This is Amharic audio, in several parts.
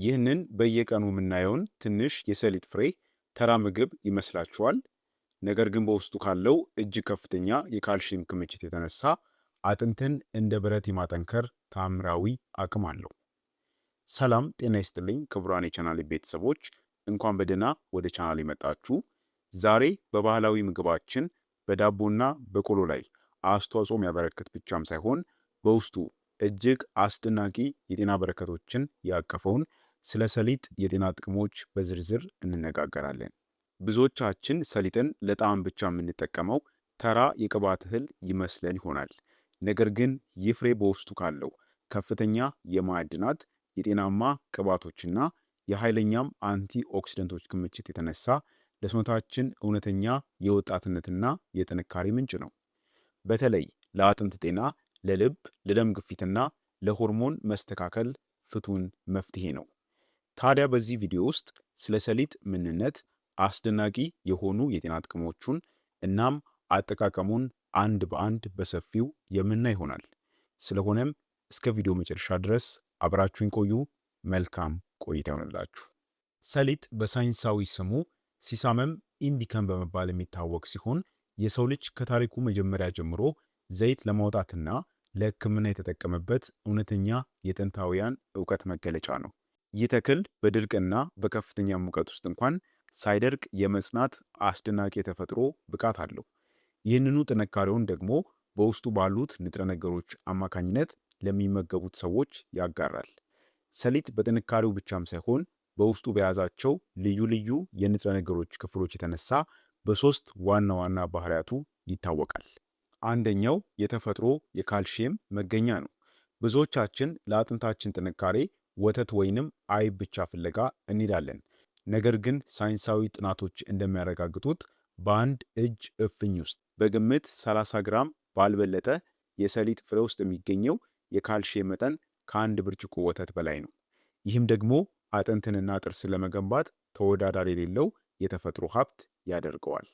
ይህንን በየቀኑ የምናየውን ትንሽ የሰሊጥ ፍሬ ተራ ምግብ ይመስላችኋል? ነገር ግን በውስጡ ካለው እጅግ ከፍተኛ የካልሽየም ክምችት የተነሳ አጥንትን እንደ ብረት የማጠንከር ተአምራዊ አቅም አለው። ሰላም ጤና ይስጥልኝ ክቡራን የቻናሌ ቤተሰቦች፣ እንኳን በደህና ወደ ቻናሌ መጣችሁ። ዛሬ በባህላዊ ምግባችን በዳቦና በቆሎ ላይ አስተዋጽኦ የሚያበረክት ብቻም ሳይሆን በውስጡ እጅግ አስደናቂ የጤና በረከቶችን ያቀፈውን ስለ ሰሊጥ የጤና ጥቅሞች በዝርዝር እንነጋገራለን። ብዙዎቻችን ሰሊጥን ለጣዕም ብቻ የምንጠቀመው ተራ የቅባት እህል ይመስለን ይሆናል። ነገር ግን ይህ ፍሬ በውስጡ ካለው ከፍተኛ የማዕድናት፣ የጤናማ ቅባቶችና የኃይለኛም አንቲ ኦክሲደንቶች ክምችት የተነሳ ለሰውነታችን እውነተኛ የወጣትነትና የጥንካሬ ምንጭ ነው። በተለይ ለአጥንት ጤና፣ ለልብ፣ ለደም ግፊትና ለሆርሞን መስተካከል ፍቱን መፍትሄ ነው። ታዲያ በዚህ ቪዲዮ ውስጥ ስለ ሰሊጥ ምንነት፣ አስደናቂ የሆኑ የጤና ጥቅሞቹን እናም አጠቃቀሙን አንድ በአንድ በሰፊው የምናይ ይሆናል። ስለሆነም እስከ ቪዲዮ መጨረሻ ድረስ አብራችሁን ቆዩ። መልካም ቆይታ ይሆንላችሁ። ሰሊጥ በሳይንሳዊ ስሙ ሲሳመም ኢንዲከም በመባል የሚታወቅ ሲሆን የሰው ልጅ ከታሪኩ መጀመሪያ ጀምሮ ዘይት ለማውጣትና ለሕክምና የተጠቀመበት እውነተኛ የጥንታውያን ዕውቀት መገለጫ ነው። ይህ ተክል በድርቅና በከፍተኛ ሙቀት ውስጥ እንኳን ሳይደርቅ የመጽናት አስደናቂ የተፈጥሮ ብቃት አለው። ይህንኑ ጥንካሬውን ደግሞ በውስጡ ባሉት ንጥረ ነገሮች አማካኝነት ለሚመገቡት ሰዎች ያጋራል። ሰሊጥ በጥንካሬው ብቻም ሳይሆን በውስጡ በያዛቸው ልዩ ልዩ የንጥረ ነገሮች ክፍሎች የተነሳ በሶስት ዋና ዋና ባህሪያቱ ይታወቃል። አንደኛው የተፈጥሮ የካልሽየም መገኛ ነው። ብዙዎቻችን ለአጥንታችን ጥንካሬ ወተት ወይንም አይብ ብቻ ፍለጋ እንሄዳለን። ነገር ግን ሳይንሳዊ ጥናቶች እንደሚያረጋግጡት በአንድ እጅ እፍኝ ውስጥ በግምት 30 ግራም ባልበለጠ የሰሊጥ ፍሬ ውስጥ የሚገኘው የካልሽየም መጠን ከአንድ ብርጭቆ ወተት በላይ ነው። ይህም ደግሞ አጥንትንና ጥርስን ለመገንባት ተወዳዳሪ የሌለው የተፈጥሮ ሀብት ያደርገዋል።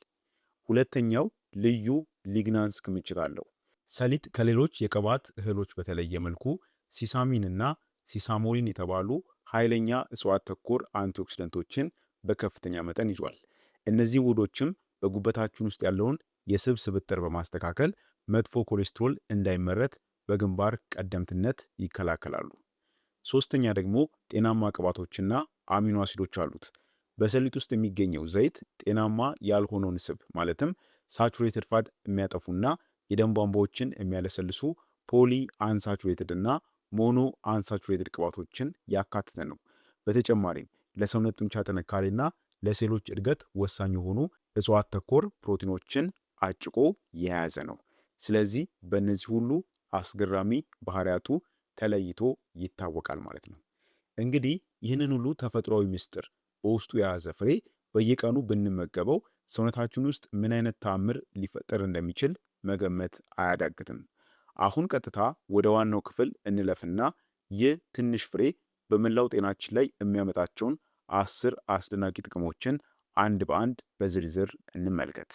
ሁለተኛው ልዩ ሊግናንስ ክምችት አለው። ሰሊጥ ከሌሎች የቅባት እህሎች በተለየ መልኩ ሲሳሚንና ሲሳሞሊን የተባሉ ኃይለኛ እጽዋት ተኮር አንቲኦክሲደንቶችን በከፍተኛ መጠን ይዟል። እነዚህ ውህዶችም በጉበታችን ውስጥ ያለውን የስብ ስብጥር በማስተካከል መጥፎ ኮሌስትሮል እንዳይመረት በግንባር ቀደምትነት ይከላከላሉ። ሶስተኛ ደግሞ ጤናማ ቅባቶችና አሚኖ አሲዶች አሉት። በሰሊጥ ውስጥ የሚገኘው ዘይት ጤናማ ያልሆነውን ስብ ማለትም ሳቹሬትድ ፋት የሚያጠፉና የደም ቧንቧዎችን የሚያለሰልሱ ፖሊ አንሳቹሬትድ እና ሞኖ አንሳቹሬትድ ቅባቶችን ያካተተ ነው። በተጨማሪም ለሰውነት ጡንቻ ጥንካሬና ለሴሎች እድገት ወሳኝ የሆኑ እጽዋት ተኮር ፕሮቲኖችን አጭቆ የያዘ ነው። ስለዚህ በእነዚህ ሁሉ አስገራሚ ባህሪያቱ ተለይቶ ይታወቃል ማለት ነው። እንግዲህ ይህንን ሁሉ ተፈጥሯዊ ምስጢር በውስጡ የያዘ ፍሬ በየቀኑ ብንመገበው ሰውነታችን ውስጥ ምን አይነት ተአምር ሊፈጠር እንደሚችል መገመት አያዳግትም። አሁን ቀጥታ ወደ ዋናው ክፍል እንለፍና ይህ ትንሽ ፍሬ በመላው ጤናችን ላይ የሚያመጣቸውን 10 አስደናቂ ጥቅሞችን አንድ በአንድ በዝርዝር እንመልከት።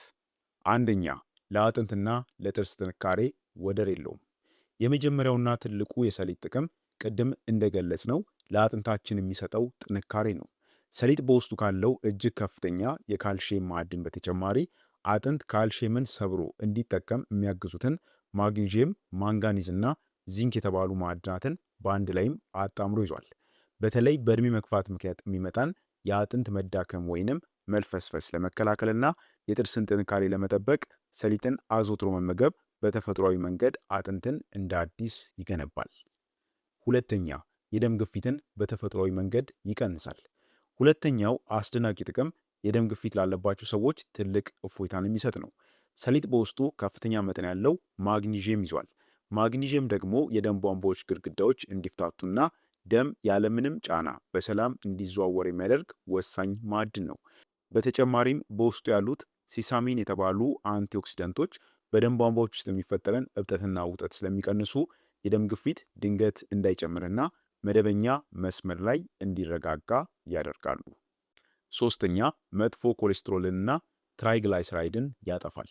አንደኛ፣ ለአጥንትና ለጥርስ ጥንካሬ ወደር የለውም። የመጀመሪያውና ትልቁ የሰሊጥ ጥቅም ቅድም እንደገለጽ ነው ለአጥንታችን የሚሰጠው ጥንካሬ ነው። ሰሊጥ በውስጡ ካለው እጅግ ከፍተኛ የካልሽየም ማዕድን በተጨማሪ አጥንት ካልሽየምን ሰብሮ እንዲጠቀም የሚያግዙትን ማግኒዥየም፣ ማንጋኒዝ እና ዚንክ የተባሉ ማዕድናትን በአንድ ላይም አጣምሮ ይዟል። በተለይ በእድሜ መግፋት ምክንያት የሚመጣን የአጥንት መዳከም ወይንም መልፈስፈስ ለመከላከልና የጥርስን ጥንካሬ ለመጠበቅ ሰሊጥን አዘውትሮ መመገብ በተፈጥሯዊ መንገድ አጥንትን እንደ አዲስ ይገነባል። ሁለተኛ፣ የደም ግፊትን በተፈጥሯዊ መንገድ ይቀንሳል። ሁለተኛው አስደናቂ ጥቅም የደም ግፊት ላለባቸው ሰዎች ትልቅ እፎይታን የሚሰጥ ነው። ሰሊጥ በውስጡ ከፍተኛ መጠን ያለው ማግኒዥየም ይዟል። ማግኒዥየም ደግሞ የደም ቧንቧዎች ግድግዳዎች እንዲፍታቱና ደም ያለምንም ጫና በሰላም እንዲዘዋወር የሚያደርግ ወሳኝ ማዕድን ነው። በተጨማሪም በውስጡ ያሉት ሲሳሚን የተባሉ አንቲኦክሲደንቶች በደም ቧንቧዎች ውስጥ የሚፈጠረን እብጠትና ውጠት ስለሚቀንሱ የደም ግፊት ድንገት እንዳይጨምርና መደበኛ መስመር ላይ እንዲረጋጋ ያደርጋሉ። ሶስተኛ፣ መጥፎ ኮሌስትሮልንና ትራይግላይሰራይድን ያጠፋል።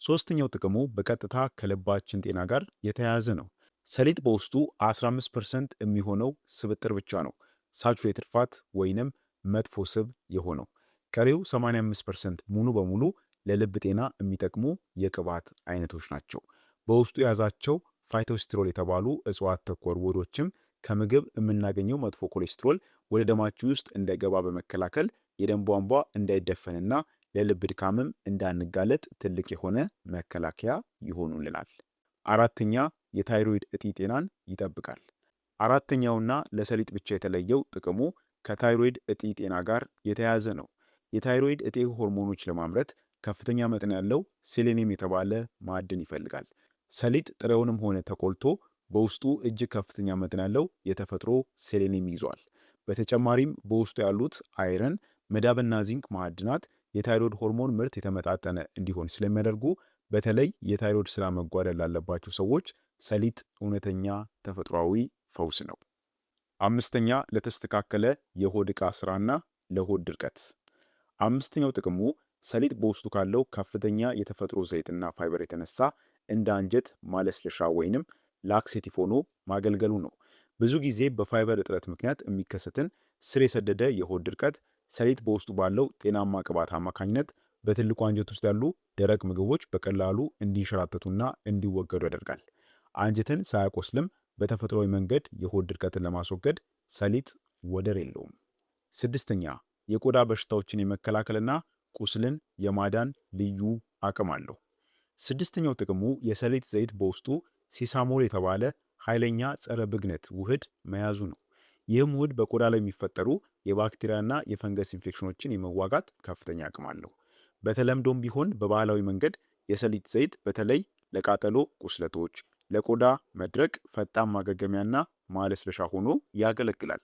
ሶስተኛው ጥቅሙ በቀጥታ ከልባችን ጤና ጋር የተያያዘ ነው። ሰሊጥ በውስጡ 15% የሚሆነው ስብጥር ብቻ ነው ሳቹሬትድ ፋት ወይንም መጥፎ ስብ የሆነው። ቀሪው 85% ሙሉ በሙሉ ለልብ ጤና የሚጠቅሙ የቅባት አይነቶች ናቸው። በውስጡ የያዛቸው ፋይቶስትሮል የተባሉ እጽዋት ተኮር ውህዶችም ከምግብ የምናገኘው መጥፎ ኮሌስትሮል ወደ ደማችን ውስጥ እንዳይገባ በመከላከል የደም ቧንቧ እንዳይደፈንና ለልብ ድካምም እንዳንጋለጥ ትልቅ የሆነ መከላከያ ይሆኑልናል። አራተኛ የታይሮይድ እጢ ጤናን ይጠብቃል። አራተኛውና ለሰሊጥ ብቻ የተለየው ጥቅሙ ከታይሮይድ እጢ ጤና ጋር የተያያዘ ነው። የታይሮይድ እጢ ሆርሞኖች ለማምረት ከፍተኛ መጠን ያለው ሴሌኒየም የተባለ ማዕድን ይፈልጋል። ሰሊጥ ጥሬውንም ሆነ ተቆልቶ በውስጡ እጅግ ከፍተኛ መጠን ያለው የተፈጥሮ ሴሌኒየም ይዟል። በተጨማሪም በውስጡ ያሉት አይረን፣ መዳብና ዚንክ ማዕድናት የታይሮይድ ሆርሞን ምርት የተመጣጠነ እንዲሆን ስለሚያደርጉ በተለይ የታይሮይድ ስራ መጓደል ላለባቸው ሰዎች ሰሊጥ እውነተኛ ተፈጥሯዊ ፈውስ ነው። አምስተኛ ለተስተካከለ የሆድ ዕቃ ስራና ለሆድ ድርቀት። አምስተኛው ጥቅሙ ሰሊጥ በውስጡ ካለው ከፍተኛ የተፈጥሮ ዘይትና ፋይበር የተነሳ እንደ አንጀት ማለስለሻ ወይንም ላክሴቲቭ ሆኖ ማገልገሉ ነው። ብዙ ጊዜ በፋይበር እጥረት ምክንያት የሚከሰትን ስር የሰደደ የሆድ ድርቀት ሰሊጥ በውስጡ ባለው ጤናማ ቅባት አማካኝነት በትልቁ አንጀት ውስጥ ያሉ ደረቅ ምግቦች በቀላሉ እንዲንሸራተቱና እንዲወገዱ ያደርጋል። አንጀትን ሳያቆስልም በተፈጥሯዊ መንገድ የሆድ ድርቀትን ለማስወገድ ሰሊጥ ወደር የለውም። ስድስተኛ የቆዳ በሽታዎችን የመከላከልና ቁስልን የማዳን ልዩ አቅም አለው። ስድስተኛው ጥቅሙ የሰሊጥ ዘይት በውስጡ ሲሳሞል የተባለ ኃይለኛ ጸረ ብግነት ውህድ መያዙ ነው። ይህም ውህድ በቆዳ ላይ የሚፈጠሩ የባክቴሪያና የፈንገስ ኢንፌክሽኖችን የመዋጋት ከፍተኛ አቅም አለው። በተለምዶም ቢሆን በባህላዊ መንገድ የሰሊጥ ዘይት በተለይ ለቃጠሎ ቁስለቶች፣ ለቆዳ መድረቅ ፈጣን ማገገሚያና ማለስለሻ ሆኖ ያገለግላል።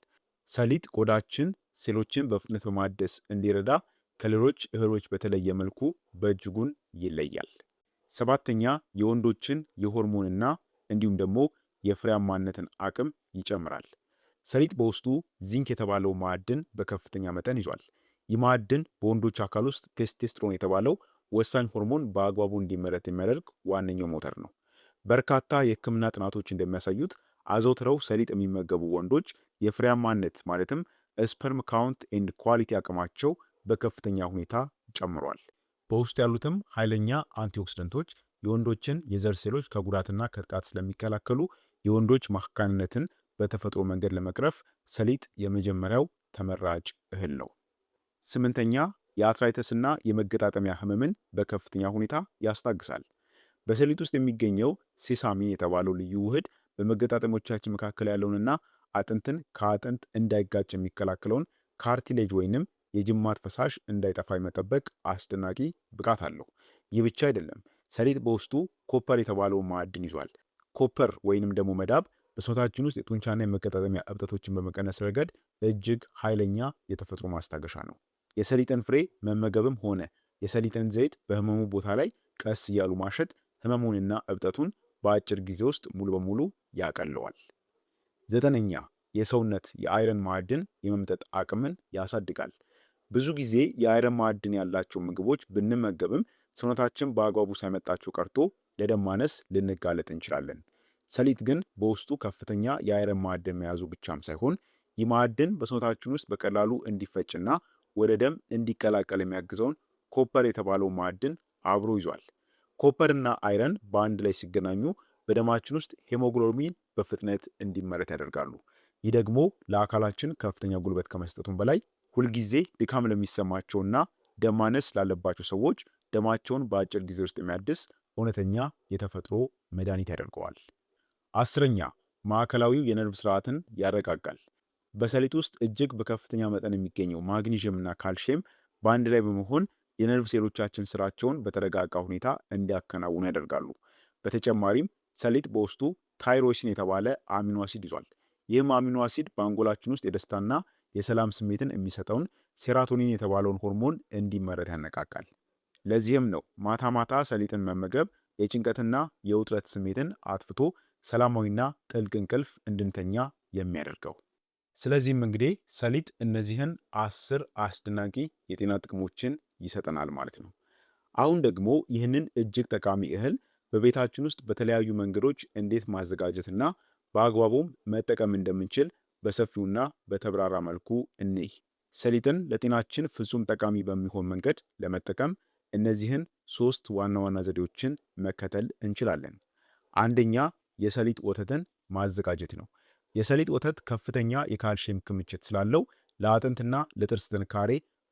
ሰሊጥ ቆዳችን ሴሎችን በፍጥነት በማደስ እንዲረዳ ከሌሎች እህሎች በተለየ መልኩ በእጅጉን ይለያል። ሰባተኛ የወንዶችን የሆርሞንና እንዲሁም ደግሞ የፍሬያማነትን አቅም ይጨምራል። ሰሊጥ በውስጡ ዚንክ የተባለው ማዕድን በከፍተኛ መጠን ይዟል። ይህ ማዕድን በወንዶች አካል ውስጥ ቴስቴስትሮን የተባለው ወሳኝ ሆርሞን በአግባቡ እንዲመረት የሚያደርግ ዋነኛው ሞተር ነው። በርካታ የሕክምና ጥናቶች እንደሚያሳዩት አዘውትረው ሰሊጥ የሚመገቡ ወንዶች የፍሬያማነት ማለትም ስፐርም ካውንት ኤንድ ኳሊቲ አቅማቸው በከፍተኛ ሁኔታ ጨምሯል። በውስጡ ያሉትም ኃይለኛ አንቲኦክሲደንቶች የወንዶችን የዘር ሴሎች ከጉዳትና ከጥቃት ስለሚከላከሉ የወንዶች መካንነትን በተፈጥሮ መንገድ ለመቅረፍ ሰሊጥ የመጀመሪያው ተመራጭ እህል ነው። ስምንተኛ የአርትራይተስና የመገጣጠሚያ ህመምን በከፍተኛ ሁኔታ ያስታግሳል። በሰሊጥ ውስጥ የሚገኘው ሴሳሚን የተባለው ልዩ ውህድ በመገጣጠሞቻችን መካከል ያለውንና አጥንትን ከአጥንት እንዳይጋጭ የሚከላከለውን ካርቲሌጅ ወይንም የጅማት ፈሳሽ እንዳይጠፋ የመጠበቅ አስደናቂ ብቃት አለው። ይህ ብቻ አይደለም። ሰሊጥ በውስጡ ኮፐር የተባለውን ማዕድን ይዟል። ኮፐር ወይንም ደግሞ መዳብ በሰውነታችን ውስጥ የጡንቻና የመገጣጠሚያ እብጠቶችን በመቀነስ ረገድ እጅግ ኃይለኛ የተፈጥሮ ማስታገሻ ነው። የሰሊጥን ፍሬ መመገብም ሆነ የሰሊጥን ዘይት በህመሙ ቦታ ላይ ቀስ እያሉ ማሸት ህመሙንና እብጠቱን በአጭር ጊዜ ውስጥ ሙሉ በሙሉ ያቀለዋል። ዘጠነኛ የሰውነት የአይረን ማዕድን የመምጠጥ አቅምን ያሳድጋል። ብዙ ጊዜ የአይረን ማዕድን ያላቸው ምግቦች ብንመገብም ሰውነታችን በአግባቡ ሳይመጣቸው ቀርቶ ለደም ማነስ ልንጋለጥ እንችላለን። ሰሊጥ ግን በውስጡ ከፍተኛ የአይረን ማዕድን መያዙ ብቻም ሳይሆን ይህ ማዕድን በሰውነታችን ውስጥ በቀላሉ እንዲፈጭና ወደ ደም እንዲቀላቀል የሚያግዘውን ኮፐር የተባለው ማዕድን አብሮ ይዟል። ኮፐርና አይረን በአንድ ላይ ሲገናኙ በደማችን ውስጥ ሄሞግሎቢን በፍጥነት እንዲመረት ያደርጋሉ። ይህ ደግሞ ለአካላችን ከፍተኛ ጉልበት ከመስጠቱም በላይ ሁልጊዜ ድካም ለሚሰማቸውና ደም ማነስ ላለባቸው ሰዎች ደማቸውን በአጭር ጊዜ ውስጥ የሚያድስ እውነተኛ የተፈጥሮ መድኃኒት ያደርገዋል። አስረኛ ማዕከላዊው የነርቭ ስርዓትን ያረጋጋል። በሰሊጥ ውስጥ እጅግ በከፍተኛ መጠን የሚገኘው ማግኒዥየምና ካልሽየም በአንድ ላይ በመሆን የነርቭ ሴሎቻችን ስራቸውን በተረጋጋ ሁኔታ እንዲያከናውኑ ያደርጋሉ። በተጨማሪም ሰሊጥ በውስጡ ታይሮሲን የተባለ አሚኖ አሲድ ይዟል። ይህም አሚኖ አሲድ በአንጎላችን ውስጥ የደስታና የሰላም ስሜትን የሚሰጠውን ሴራቶኒን የተባለውን ሆርሞን እንዲመረት ያነቃቃል። ለዚህም ነው ማታ ማታ ሰሊጥን መመገብ የጭንቀትና የውጥረት ስሜትን አጥፍቶ ሰላማዊና ጥልቅ እንቅልፍ እንድንተኛ የሚያደርገው። ስለዚህም እንግዲህ ሰሊጥ እነዚህን 10 አስደናቂ የጤና ጥቅሞችን ይሰጠናል ማለት ነው። አሁን ደግሞ ይህንን እጅግ ጠቃሚ እህል በቤታችን ውስጥ በተለያዩ መንገዶች እንዴት ማዘጋጀትና በአግባቡም መጠቀም እንደምንችል በሰፊውና በተብራራ መልኩ እንይ። ሰሊጥን ለጤናችን ፍጹም ጠቃሚ በሚሆን መንገድ ለመጠቀም እነዚህን 3 ዋና ዋና ዘዴዎችን መከተል እንችላለን። አንደኛ፣ የሰሊጥ ወተትን ማዘጋጀት ነው። የሰሊጥ ወተት ከፍተኛ የካልሽየም ክምችት ስላለው ለአጥንትና ለጥርስ ጥንካሬ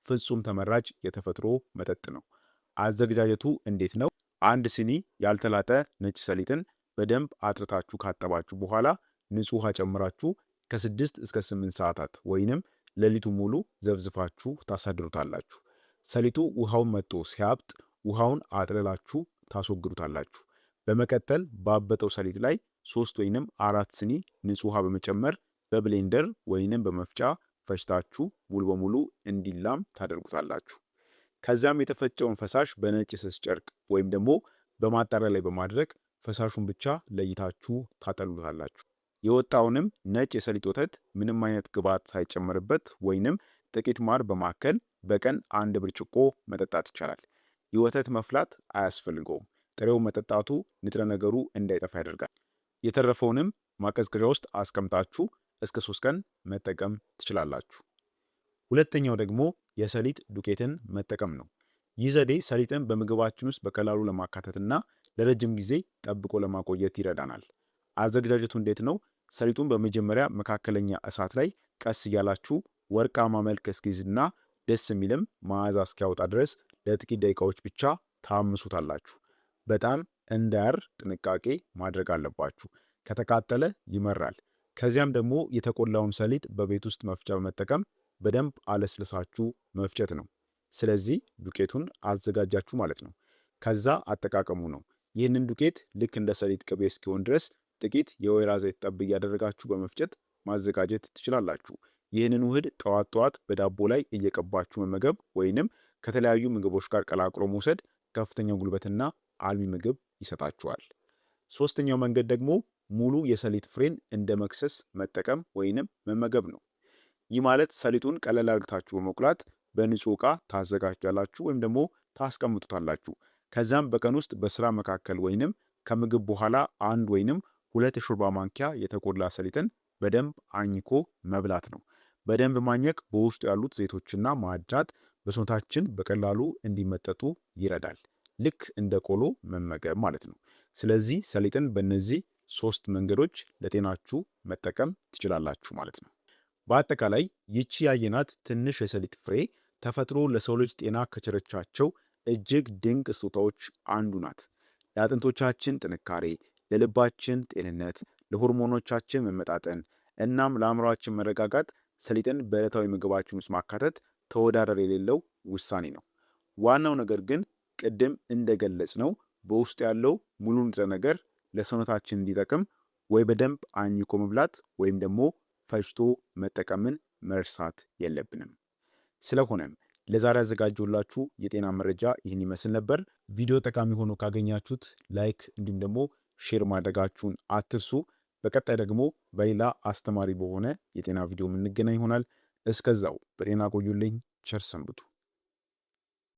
ፍጹም ተመራጭ የተፈጥሮ መጠጥ ነው። አዘገጃጀቱ እንዴት ነው? አንድ ሲኒ ያልተላጠ ነጭ ሰሊጥን በደንብ አጥርታችሁ ካጠባችሁ በኋላ ንጹህ ውሃ ጨምራችሁ ከ6 እስከ 8 ሰዓታት ወይንም ሌሊቱ ሙሉ ዘብዝፋችሁ ታሳድሩታላችሁ። ሰሊጡ ውሃውን መጥቶ ሲያብጥ ውሃውን አጥልላችሁ ታስወግዱታላችሁ። በመቀጠል ባበጠው ሰሊጥ ላይ 3 ወይንም 4 ሲኒ ንጹህ ውሃ በመጨመር በብሌንደር ወይንም በመፍጫ ፈጭታችሁ ሙሉ በሙሉ እንዲላም ታደርጉታላችሁ። ከዚያም የተፈጨውን ፈሳሽ በነጭ ስስ ጨርቅ ወይም ደግሞ በማጣሪያ ላይ በማድረግ ፈሳሹን ብቻ ለይታችሁ ታጠሉታላችሁ። የወጣውንም ነጭ የሰሊጥ ወተት ምንም አይነት ግብዓት ሳይጨመርበት ወይንም ጥቂት ማር በማከል በቀን 1 ብርጭቆ መጠጣት ይቻላል። የወተት መፍላት አያስፈልገውም። ጥሬው መጠጣቱ ንጥረ ነገሩ እንዳይጠፋ ያደርጋል። የተረፈውንም ማቀዝቀዣ ውስጥ አስቀምጣችሁ እስከ 3 ቀን መጠቀም ትችላላችሁ። ሁለተኛው ደግሞ የሰሊጥ ዱቄትን መጠቀም ነው። ይህ ዘዴ ሰሊጥን በምግባችን ውስጥ በቀላሉ ለማካተትና ለረጅም ጊዜ ጠብቆ ለማቆየት ይረዳናል። አዘገጃጀቱ እንዴት ነው? ሰሊጡን በመጀመሪያ መካከለኛ እሳት ላይ ቀስ እያላችሁ ወርቃማ መልክ እስኪይዝና ደስ የሚልም መዓዛ እስኪያወጣ ድረስ ለጥቂት ደቂቃዎች ብቻ ታምሱታላችሁ። በጣም እንዳያር ጥንቃቄ ማድረግ አለባችሁ። ከተቃጠለ ይመራል። ከዚያም ደግሞ የተቆላውን ሰሊጥ በቤት ውስጥ መፍጫ በመጠቀም በደንብ አለስልሳችሁ መፍጨት ነው። ስለዚህ ዱቄቱን አዘጋጃችሁ ማለት ነው። ከዛ አጠቃቀሙ ነው። ይህንን ዱቄት ልክ እንደ ሰሊጥ ቅቤ እስኪሆን ድረስ ጥቂት የወይራ ዘይት ጠብ እያደረጋችሁ በመፍጨት ማዘጋጀት ትችላላችሁ። ይህንን ውህድ ጠዋት ጠዋት በዳቦ ላይ እየቀባችሁ መመገብ ወይንም ከተለያዩ ምግቦች ጋር ቀላቅሎ መውሰድ ከፍተኛ ጉልበትና አልሚ ምግብ ይሰጣችኋል። ሶስተኛው መንገድ ደግሞ ሙሉ የሰሊጥ ፍሬን እንደ መክሰስ መጠቀም ወይንም መመገብ ነው። ይህ ማለት ሰሊጡን ቀለል አድርጋችሁ በመቁላት በንጹህ ዕቃ ታዘጋጃላችሁ ወይም ደግሞ ታስቀምጡታላችሁ። ከዛም በቀን ውስጥ በስራ መካከል ወይንም ከምግብ በኋላ 1 ወይንም 2 የሾርባ ማንኪያ የተቆላ ሰሊጥን በደንብ አኝኮ መብላት ነው። በደንብ ማኘክ በውስጡ ያሉት ዘይቶችና ማዕድናት በሰውነታችን በቀላሉ እንዲመጠጡ ይረዳል። ልክ እንደ ቆሎ መመገብ ማለት ነው። ስለዚህ ሰሊጥን በእነዚህ 3 መንገዶች ለጤናችሁ መጠቀም ትችላላችሁ ማለት ነው። በአጠቃላይ ይቺ ያየናት ትንሽ የሰሊጥ ፍሬ ተፈጥሮ ለሰው ልጅ ጤና ከቸረቻቸው እጅግ ድንቅ ስጦታዎች አንዱ ናት። ለአጥንቶቻችን ጥንካሬ፣ ለልባችን ጤንነት፣ ለሆርሞኖቻችን መመጣጠን እናም ለአእምሯችን መረጋጋት ሰሊጥን በዕለታዊ ምግባችን ውስጥ ማካተት ተወዳዳሪ የሌለው ውሳኔ ነው። ዋናው ነገር ግን ቅድም እንደገለጽ ነው በውስጡ ያለው ሙሉ ንጥረ ነገር ለሰውነታችን እንዲጠቅም ወይ በደንብ አኝኮ መብላት ወይም ደግሞ ፈጭቶ መጠቀምን መርሳት የለብንም። ስለሆነም ለዛሬ ያዘጋጀሁላችሁ የጤና መረጃ ይህን ይመስል ነበር። ቪዲዮ ጠቃሚ ሆኖ ካገኛችሁት ላይክ እንዲሁም ደግሞ ሼር ማድረጋችሁን አትርሱ። በቀጣይ ደግሞ በሌላ አስተማሪ በሆነ የጤና ቪዲዮ የምንገናኝ ይሆናል። እስከዛው በጤና ቆዩልኝ። ቸር ሰንብቱ።